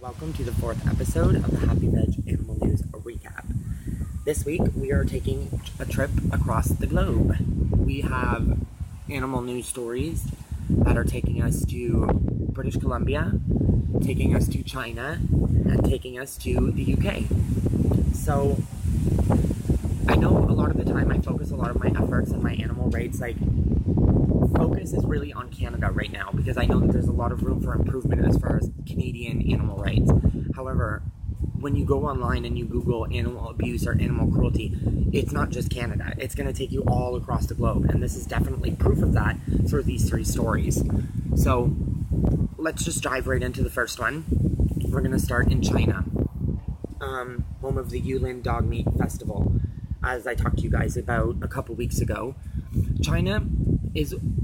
Welcome to the fourth episode of the Happy Veg Animal News Recap. This week we are taking a trip across the globe. We have animal news stories that are taking us to British Columbia, taking us to China, and taking us to the UK. So I know a lot of the time I focus a lot of my efforts and my animal rights, focus is really on Canada right now because I know that there's a lot of room for improvement as far as Canadian animal rights. However, when you go online and you Google animal abuse or animal cruelty, it's not just Canada. It's going to take you all across the globe, and this is definitely proof of that through these three stories. So let's just dive right into the first one. We're going to start in China, home of the Yulin Dog Meat Festival, as I talked to you guys about a couple weeks ago. China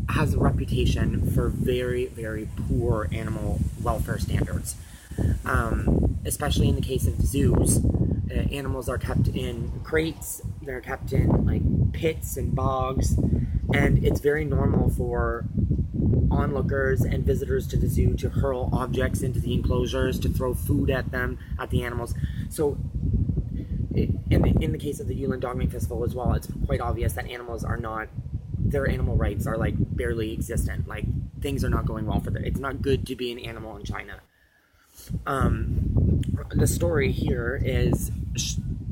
has a reputation for very, very poor animal welfare standards. Especially in the case of zoos, animals are kept in crates, they're kept in pits and bogs, and it's very normal for onlookers and visitors to the zoo to hurl objects into the enclosures, to throw food at them, at the animals. So in the case of the Yulin Dog Meat Festival as well, it's quite obvious that their animal rights are barely existent. Things are not going well for them. It's not good to be an animal in China. The story here is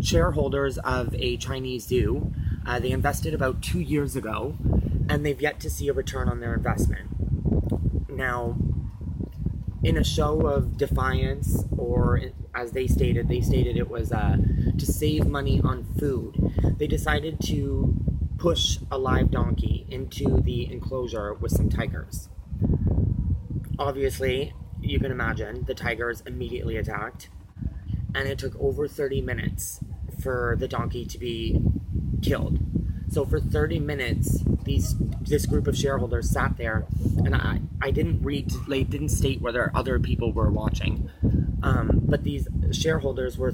shareholders of a Chinese zoo. They invested about 2 years ago, and they've yet to see a return on their investment. Now, in a show of defiance, or as they stated it was to save money on food, they decided to push a live donkey into the enclosure with some tigers. Obviously, you can imagine, the tigers immediately attacked, and it took over 30 minutes for the donkey to be killed. So for 30 minutes, this group of shareholders sat there, and I didn't state whether other people were watching, but these shareholders were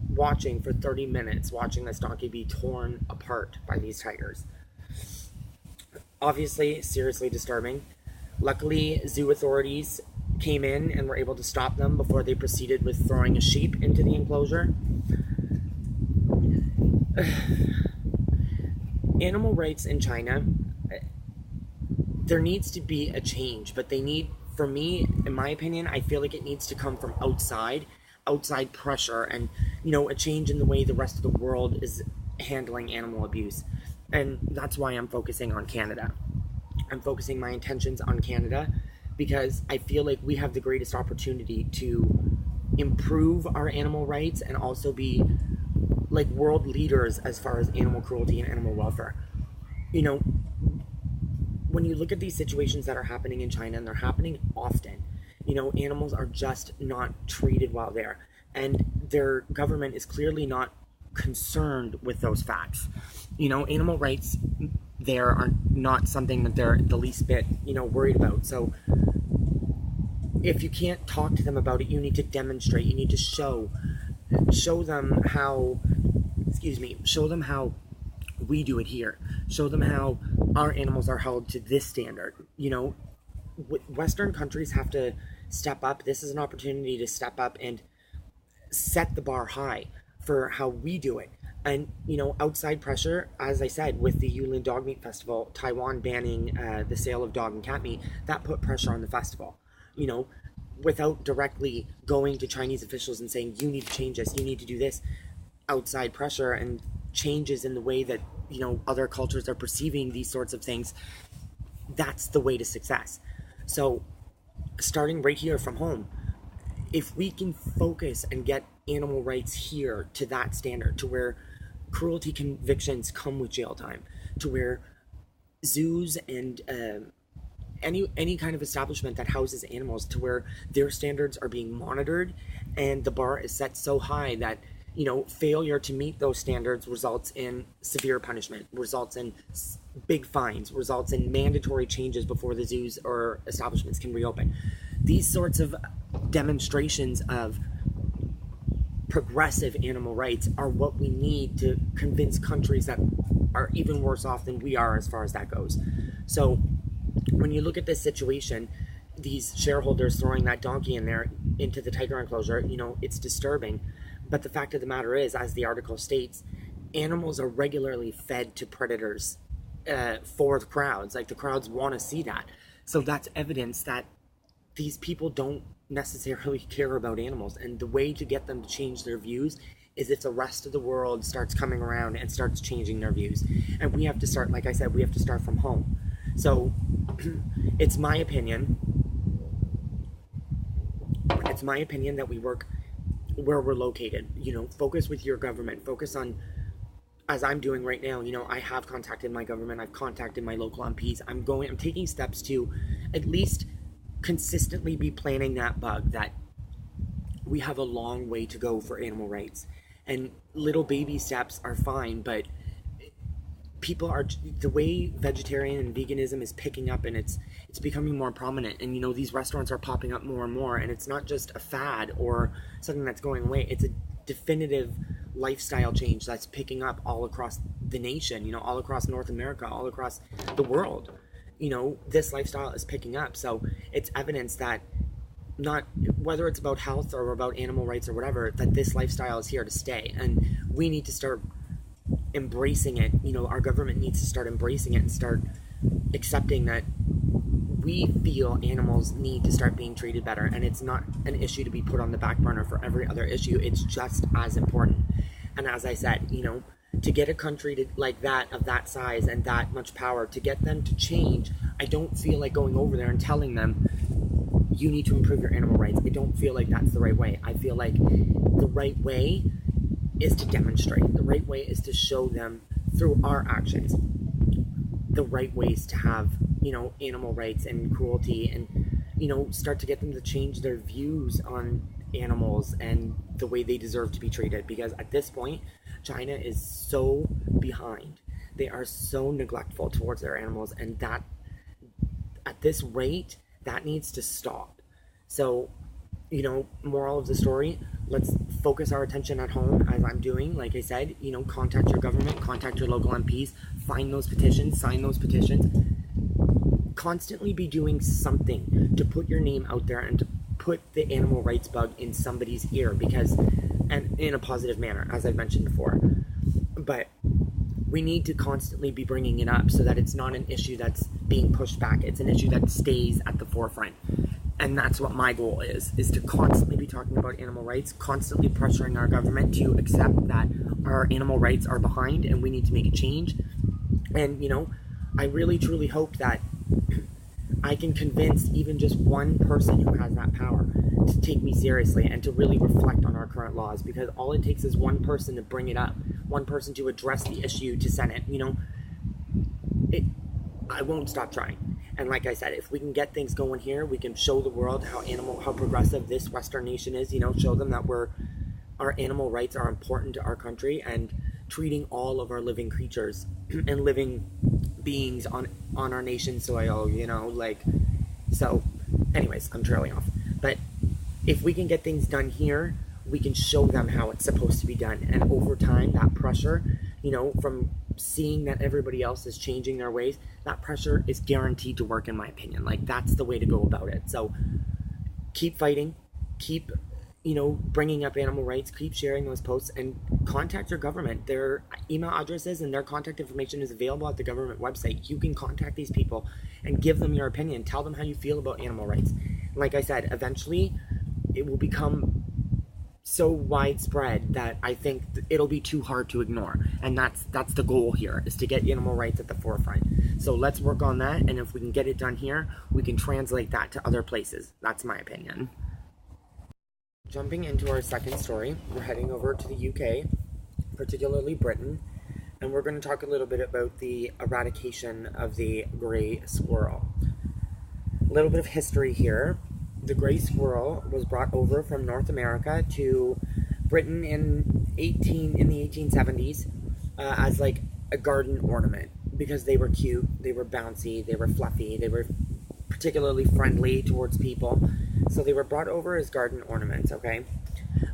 watching for 30 minutes, watching this donkey be torn apart by these tigers. Obviously, seriously disturbing. Luckily, zoo authorities came in and were able to stop them before they proceeded with throwing a sheep into the enclosure. Animal rights in China, there needs to be a change, but for me, in my opinion, I feel like it needs to come from outside pressure, and a change in the way the rest of the world is handling animal abuse. And that's why I'm focusing on Canada. I'm focusing my intentions on Canada because I feel like we have the greatest opportunity to improve our animal rights and also be world leaders as far as animal cruelty and animal welfare. When you look at these situations that are happening in China, and they're happening often, animals are just not treated well there, and their government is clearly not concerned with those facts. Animal rights there are not something that they're the least bit, worried about. So if you can't talk to them about it, you need to demonstrate, you need to show them how we do it here. Show them how our animals are held to this standard. Western countries have to step up. This is an opportunity to step up and set the bar high for how we do it. And, outside pressure, as I said, with the Yulin Dog Meat Festival, Taiwan banning the sale of dog and cat meat, that put pressure on the festival, without directly going to Chinese officials and saying, you need to change this, you need to do this. Outside pressure and changes in the way that, other cultures are perceiving these sorts of things, that's the way to success. So, starting right here from home, if we can focus and get animal rights here to that standard, to where cruelty convictions come with jail time, to where zoos and any kind of establishment that houses animals, to where their standards are being monitored and the bar is set so high that failure to meet those standards results in severe punishment, results in big fines, results in mandatory changes before the zoos or establishments can reopen. These sorts of demonstrations of progressive animal rights are what we need to convince countries that are even worse off than we are as far as that goes. So when you look at this situation, these shareholders throwing that donkey in there into the tiger enclosure, it's disturbing. But the fact of the matter is, as the article states, animals are regularly fed to predators for the crowds. Like, the crowds want to see that. So that's evidence that these people don't necessarily care about animals. And the way to get them to change their views is if the rest of the world starts coming around and starts changing their views. And we have to start, like I said, we have to start from home. So it's my opinion that we work where we're located. Focus with your government. Focus on, as I'm doing right now, I have contacted my government. I've contacted my local MPs. I'm taking steps to at least consistently be planning that bug, that we have a long way to go for animal rights. And little baby steps are fine, but the way vegetarian and veganism is picking up, and it's becoming more prominent, and these restaurants are popping up more and more, and it's not just a fad or something that's going away. It's a definitive lifestyle change that's picking up all across the nation, all across North America, all across the world. This lifestyle is picking up. So it's evidence that, not whether it's about health or about animal rights or whatever, that this lifestyle is here to stay, and we need to start embracing it. Our government needs to start embracing it and start accepting that we feel animals need to start being treated better, and it's not an issue to be put on the back burner for every other issue. It's just as important. And as I said, to get a country like that, of that size and that much power, to get them to change, I don't feel like going over there and telling them, you need to improve your animal rights. I don't feel like that's the right way. I feel like the right way is to demonstrate. The right way is to show them through our actions the right ways to have, animal rights and cruelty, and, start to get them to change their views on animals and the way they deserve to be treated. Because at this point, China is so behind. They are so neglectful towards their animals, and that, at this rate, that needs to stop. So, moral of the story, let's focus our attention at home, as I'm doing. Like I said, contact your government, contact your local MPs, find those petitions, sign those petitions. Constantly be doing something to put your name out there and to put the animal rights bug in somebody's ear, and in a positive manner, as I've mentioned before. But we need to constantly be bringing it up so that it's not an issue that's being pushed back. It's an issue that stays at the forefront. And that's what my goal is to constantly be talking about animal rights, constantly pressuring our government to accept that our animal rights are behind and we need to make a change. And, I really truly hope that I can convince even just one person who has that power to take me seriously and to really reflect on our current laws, because all it takes is one person to bring it up, one person to address the issue to Senate. I won't stop trying. And like I said, if we can get things going here, we can show the world how progressive this Western nation is, show them that our animal rights are important to our country, and treating all of our living creatures and living beings on our nation's soil, so anyways, I'm trailing off. But if we can get things done here, we can show them how it's supposed to be done. And over time, that pressure, from seeing that everybody else is changing their ways, that pressure is guaranteed to work, in my opinion. That's the way to go about it. So keep fighting, keep bringing up animal rights, keep sharing those posts, and contact your government. Their email addresses and their contact information is available at the government website. You can contact these people and give them your opinion. Tell them how you feel about animal rights. Like I said, eventually it will become so widespread that I think it'll be too hard to ignore. And that's the goal here, is to get animal rights at the forefront. So let's work on that, and if we can get it done here, we can translate that to other places. That's my opinion. Jumping into our second story, we're heading over to the UK, particularly Britain, and we're going to talk a little bit about the eradication of the grey squirrel. A little bit of history here. The grey squirrel was brought over from North America to Britain in the 1870s as like a garden ornament, because they were cute, they were bouncy, they were fluffy, they were particularly friendly towards people. So they were brought over as garden ornaments, okay?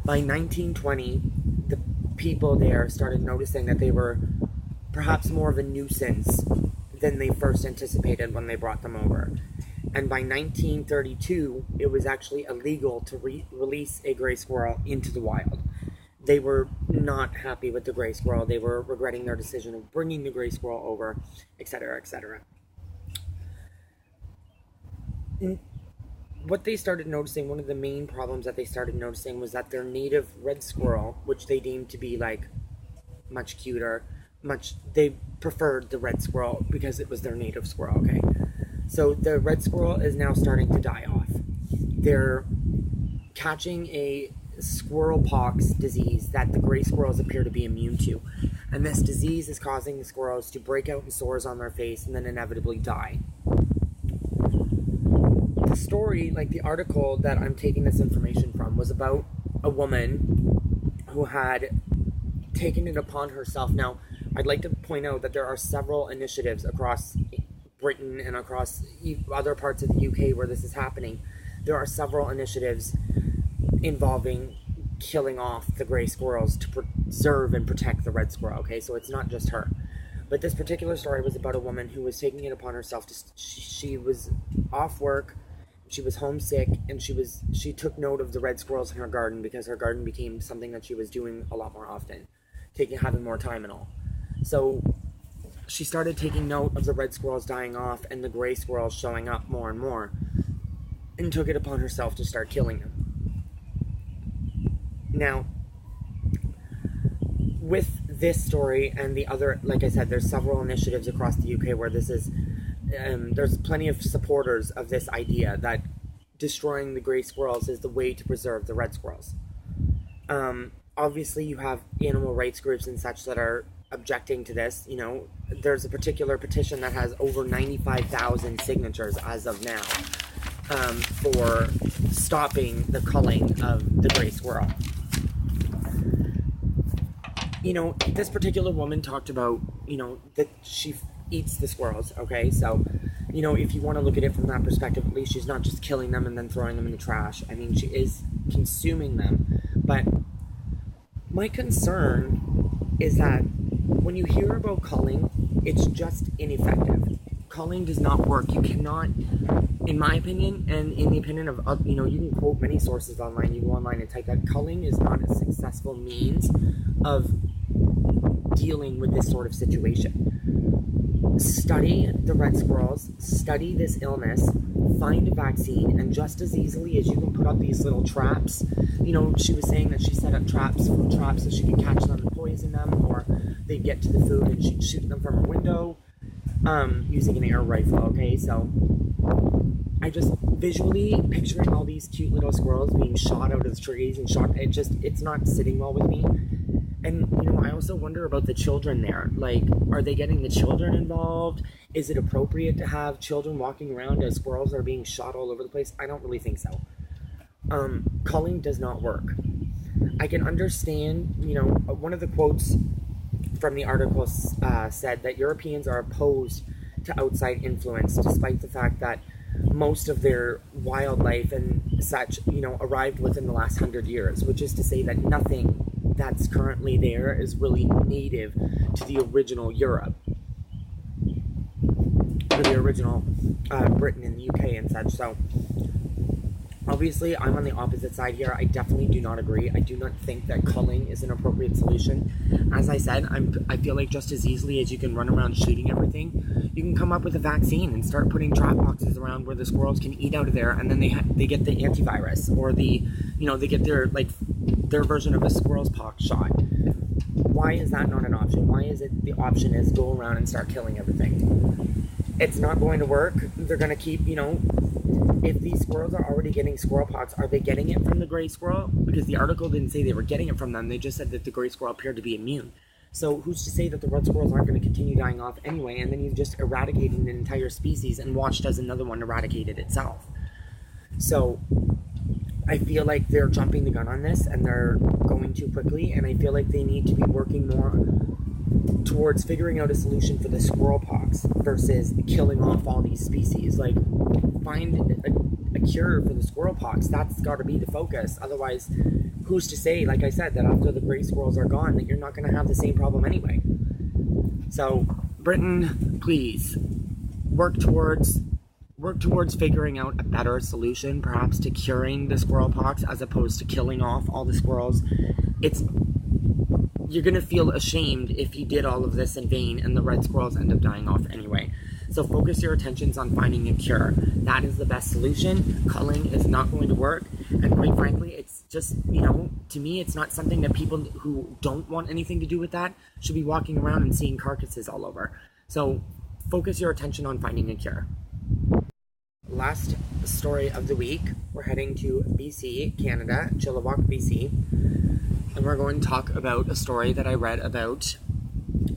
By 1920, the people there started noticing that they were perhaps more of a nuisance than they first anticipated when they brought them over. And by 1932, it was actually illegal to release a gray squirrel into the wild. They were not happy with the gray squirrel. They were regretting their decision of bringing the gray squirrel over, etc., etc. What they started noticing, one of the main problems that they started noticing was that their native red squirrel, which they deemed to be like much cuter, they preferred the red squirrel because it was their native squirrel, okay? So the red squirrel is now starting to die off. They're catching a squirrel pox disease that the gray squirrels appear to be immune to. And this disease is causing the squirrels to break out in sores on their face and then inevitably die. The story, like the article that I'm taking this information from, was about a woman who had taken it upon herself. Now, I'd like to point out that there are several initiatives across Britain and across other parts of the UK where this is happening. There are several initiatives involving killing off the gray squirrels to preserve and protect the red squirrel, okay? So it's not just her. But this particular story was about a woman who was taking it upon herself to, she was off work, she was homesick, and she took note of the red squirrels in her garden because her garden became something that she was doing a lot more often, having more time and all. So she started taking note of the red squirrels dying off and the gray squirrels showing up more and more, and took it upon herself to start killing them. Now, with this story and the other, like I said, there's several initiatives across the UK where this is, there's plenty of supporters of this idea that destroying the gray squirrels is the way to preserve the red squirrels. Obviously, you have animal rights groups and such that are objecting to this. You know, there's a particular petition that has over 95,000 signatures as of now for stopping the culling of the gray squirrel. You know, this particular woman talked about, you know, that she eats the squirrels, okay? So, you know, if you want to look at it from that perspective, at least she's not just killing them and then throwing them in the trash. I mean, she is consuming them. But my concern is that when you hear about culling, it's just ineffective. Culling does not work. You cannot, in my opinion, and in the opinion of, you know, you can quote many sources online. You go online and type that culling is not a successful means of dealing with this sort of situation. Study the red squirrels, study this illness, find a vaccine, and just as easily as you can put up these little traps, you know, she was saying that she set up traps so she could catch them and poison them, or they'd get to the food and she'd shoot them from her window, using an air rifle, okay? So I just visually picturing all these cute little squirrels being shot out of the trees and it's not sitting well with me. And, you know, I also wonder about the children there. Like, are they getting the children involved? Is it appropriate to have children walking around as squirrels are being shot all over the place? I don't really think so. Culling does not work. I can understand, you know, one of the quotes from the article said that Europeans are opposed to outside influence, despite the fact that most of their wildlife and such, you know, arrived within the last 100 years, which is to say that nothing that's currently there is really native to the original Europe, or the original Britain and the UK and such. So obviously I'm on the opposite side here. I definitely do not agree. I do not think that culling is an appropriate solution. As I said, I feel like just as easily as you can run around shooting everything, you can come up with a vaccine and start putting trap boxes around where the squirrels can eat out of there, and then they get the antivirus, or the, you know, they get their version of a squirrel's pox shot. Why is that not an option? Why is it the option is go around and start killing everything? It's not going to work. They're going to keep, you know, if these squirrels are already getting squirrel pox, are they getting it from the gray squirrel? Because the article didn't say they were getting it from them. They just said that the gray squirrel appeared to be immune. So who's to say that the red squirrels aren't going to continue dying off anyway, and then you've just eradicated an entire species and watched as another one eradicated itself. So I feel like they're jumping the gun on this, and they're going too quickly, and I feel like they need to be working more towards figuring out a solution for the squirrel pox versus killing off all these species. Like, find a cure for the squirrel pox. That's got to be the focus. Otherwise, who's to say, like I said, that after the gray squirrels are gone, that you're not going to have the same problem anyway. So, Britain, please work towards work towards figuring out a better solution, perhaps to curing the squirrel pox as opposed to killing off all the squirrels. You're going to feel ashamed if you did all of this in vain and the red squirrels end up dying off anyway. So focus your attentions on finding a cure. That is the best solution. Culling is not going to work. And quite frankly, it's just, to me, it's not something that people who don't want anything to do with that should be walking around and seeing carcasses all over. So focus your attention on finding a cure. Last story of the week, we're heading to BC, Canada, Chilliwack, BC. And we're going to talk about a story that I read about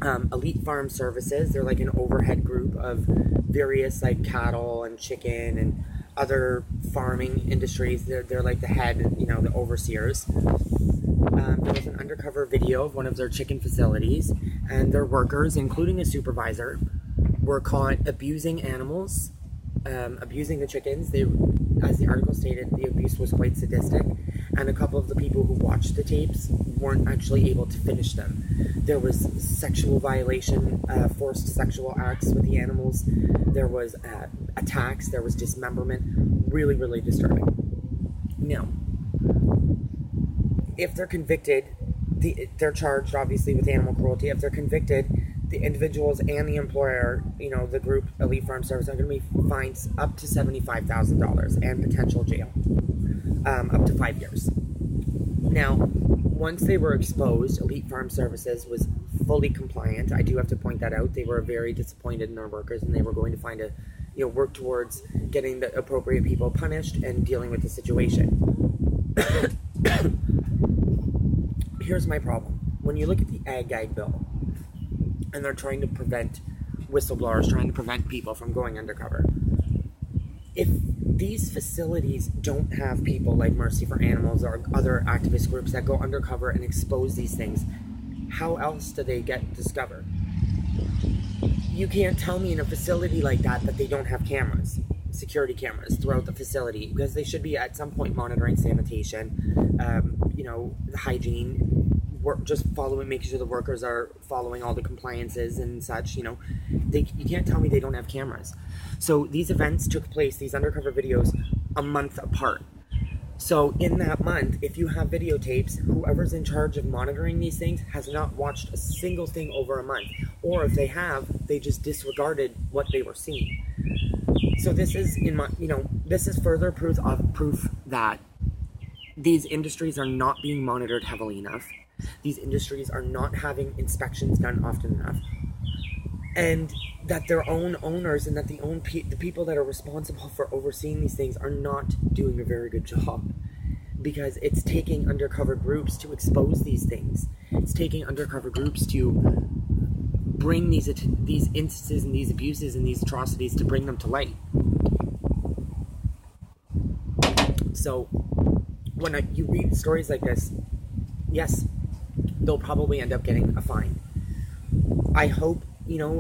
Elite Farm Services. They're like an overhead group of various like cattle and chicken and other farming industries. They're like the head, the overseers. There was an undercover video of one of their chicken facilities, and their workers, including a supervisor, were caught abusing animals, abusing the chickens. As the article stated, the abuse was quite sadistic, and a couple of the people who watched the tapes weren't actually able to finish them. There was sexual violation, forced sexual acts with the animals. There was attacks. There was dismemberment. Really, really disturbing. Now, if they're convicted, they're charged, obviously, with animal cruelty. If they're convicted, the individuals and the employer, the group Elite Farm Service, are going to be fined up to $75,000 and potential jail, up to 5 years. Now, once they were exposed, Elite Farm Services was fully compliant. I do have to point that out. They were very disappointed in their workers, and they were going to find work towards getting the appropriate people punished and dealing with the situation. Here's my problem. When you look at the Ag bill, and they're trying to prevent whistleblowers, trying to prevent people from going undercover. If these facilities don't have people like Mercy for Animals or other activist groups that go undercover and expose these things, how else do they get discovered? You can't tell me in a facility like that they don't have cameras, security cameras throughout the facility, because they should be at some point monitoring sanitation, hygiene, just making sure the workers are following all the compliances and such. You can't tell me they don't have cameras. So these events took place, these undercover videos, a month apart. So in that month, if you have videotapes, whoever's in charge of monitoring these things has not watched a single thing over a month. Or if they have, they just disregarded what they were seeing. So this is this is further proof that these industries are not being monitored heavily enough. These industries are not having inspections done often enough, and that their own owners and that the people that are responsible for overseeing these things are not doing a very good job, because it's taking undercover groups to expose these things. It's taking undercover groups to bring these instances and these abuses and these atrocities, to bring them to light. So when you read stories like this, yes, they'll probably end up getting a fine. I hope,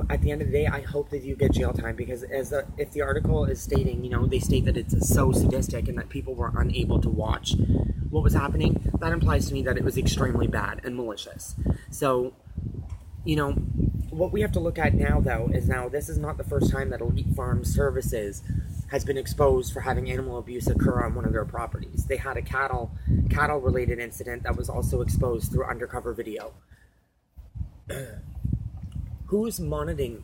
at the end of the day, I hope that you get jail time, because if the article is stating, they state that it's so sadistic and that people were unable to watch what was happening, that implies to me that it was extremely bad and malicious. So, what we have to look at now, though, is this is not the first time that Elite Farm Services has been exposed for having animal abuse occur on one of their properties. They had a cattle-related incident that was also exposed through undercover video. Who's monitoring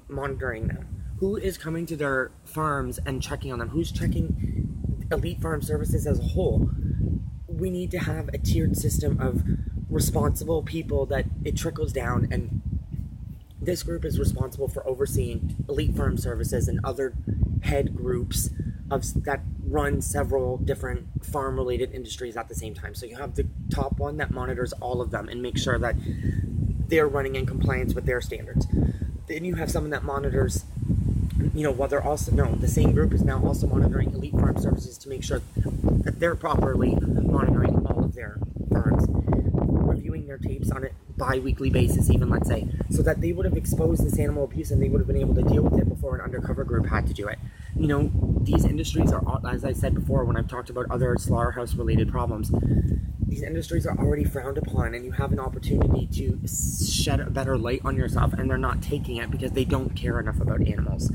them? Who is coming to their farms and checking on them? Who's checking Elite Farm Services as a whole? We need to have a tiered system of responsible people that it trickles down, and this group is responsible for overseeing Elite Farm Services and other head groups that run several different farm-related industries at the same time. So you have the top one that monitors all of them and makes sure that they're running in compliance with their standards. Then you have someone that monitors, the same group is now also monitoring Elite Farm Services to make sure that they're properly monitoring all of their farms, reviewing their tapes on a bi-weekly basis even, let's say, so that they would have exposed this animal abuse and they would have been able to deal with it before an undercover group had to do it. These industries are, as I said before when I've talked about other slaughterhouse-related problems, these industries are already frowned upon, and you have an opportunity to shed a better light on yourself, and they're not taking it because they don't care enough about animals.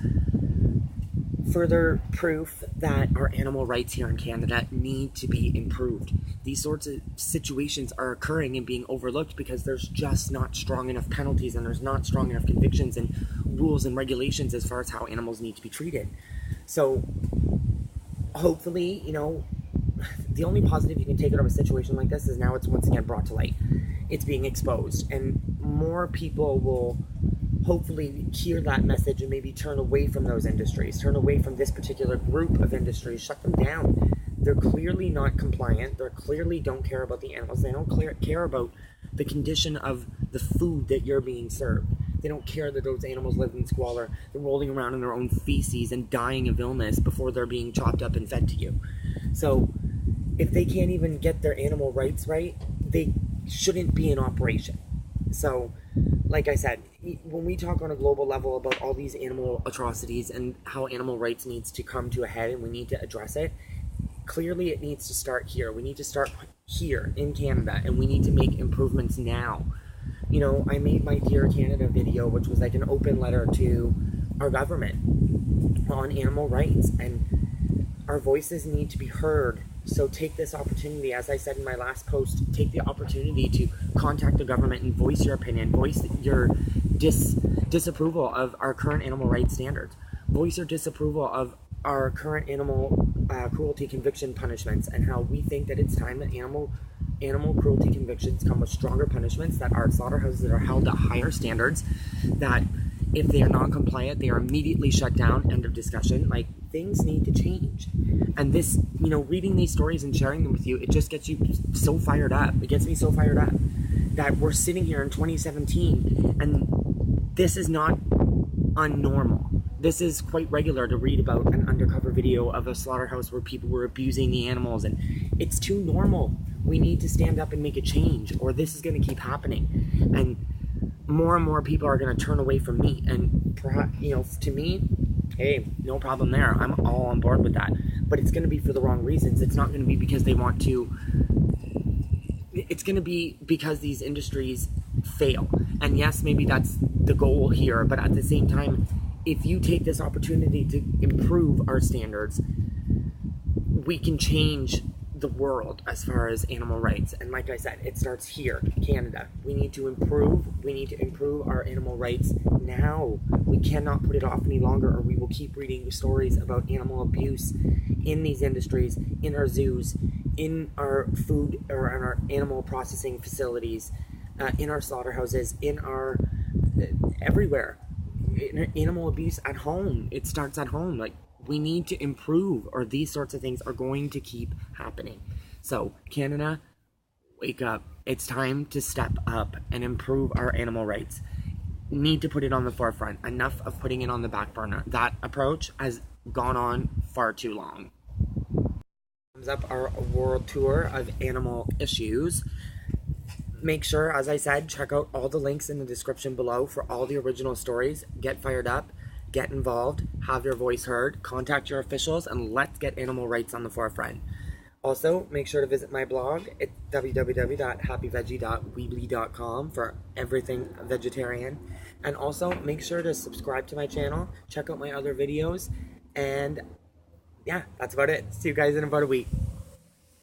further proof that our animal rights here in Canada need to be improved. These sorts of situations are occurring and being overlooked because there's just not strong enough penalties and there's not strong enough convictions and rules and regulations as far as how animals need to be treated. So hopefully, the only positive you can take out of a situation like this is now it's once again brought to light. It's being exposed, and more people will hopefully hear that message and maybe turn away from those industries, turn away from this particular group of industries, shut them down. They're clearly not compliant. They clearly don't care about the animals. They don't care about the condition of the food that you're being served. They don't care that those animals live in squalor. They're rolling around in their own feces and dying of illness before they're being chopped up and fed to you. So if they can't even get their animal rights right, they shouldn't be in operation. So, like I said, when we talk on a global level about all these animal atrocities and how animal rights needs to come to a head and we need to address it, clearly it needs to start here. We need to start here in Canada, and we need to make improvements now. I made my Dear Canada video, which was like an open letter to our government on animal rights, and our voices need to be heard. So take this opportunity, as I said in my last post, take the opportunity to contact the government and voice your opinion, voice your disapproval of our current animal rights standards, voice your disapproval of our current animal cruelty conviction punishments, and how we think that it's time that animal cruelty convictions come with stronger punishments, that our slaughterhouses that are held to higher standards, that if they are not compliant, they are immediately shut down, end of discussion. Like, things need to change. And this, reading these stories and sharing them with you, it just gets you so fired up. It gets me so fired up that we're sitting here in 2017 and this is not unnormal. This is quite regular to read about an undercover video of a slaughterhouse where people were abusing the animals, and it's too normal. We need to stand up and make a change, or this is going to keep happening. And more people are going to turn away from meat. And perhaps, to me, hey, no problem there. I'm all on board with that. But it's going to be for the wrong reasons. It's not going to be because they want to. It's going to be because these industries fail. And yes, maybe that's the goal here. But at the same time, if you take this opportunity to improve our standards, we can change the world as far as animal rights. And like I said, it starts here, Canada. We need to improve our animal rights now. We cannot put it off any longer, or we will keep reading stories about animal abuse in these industries, in our zoos, in our food or in our animal processing facilities, in our slaughterhouses, in our everywhere. Animal abuse at home. It starts at home. Like, we need to improve, or these sorts of things are going to keep happening. So, Canada, wake up. It's time to step up and improve our animal rights. Need to put it on the forefront. Enough of putting it on the back burner. That approach has gone on far too long. Comes up our world tour of animal issues. Make sure, as I said, check out all the links in the description below for all the original stories. Get fired up, get involved, have your voice heard, contact your officials, and let's get animal rights on the forefront. Also, make sure to visit my blog at www.happyveggie.weebly.com for everything vegetarian. And also, make sure to subscribe to my channel, check out my other videos, and yeah, that's about it. See you guys in about a week.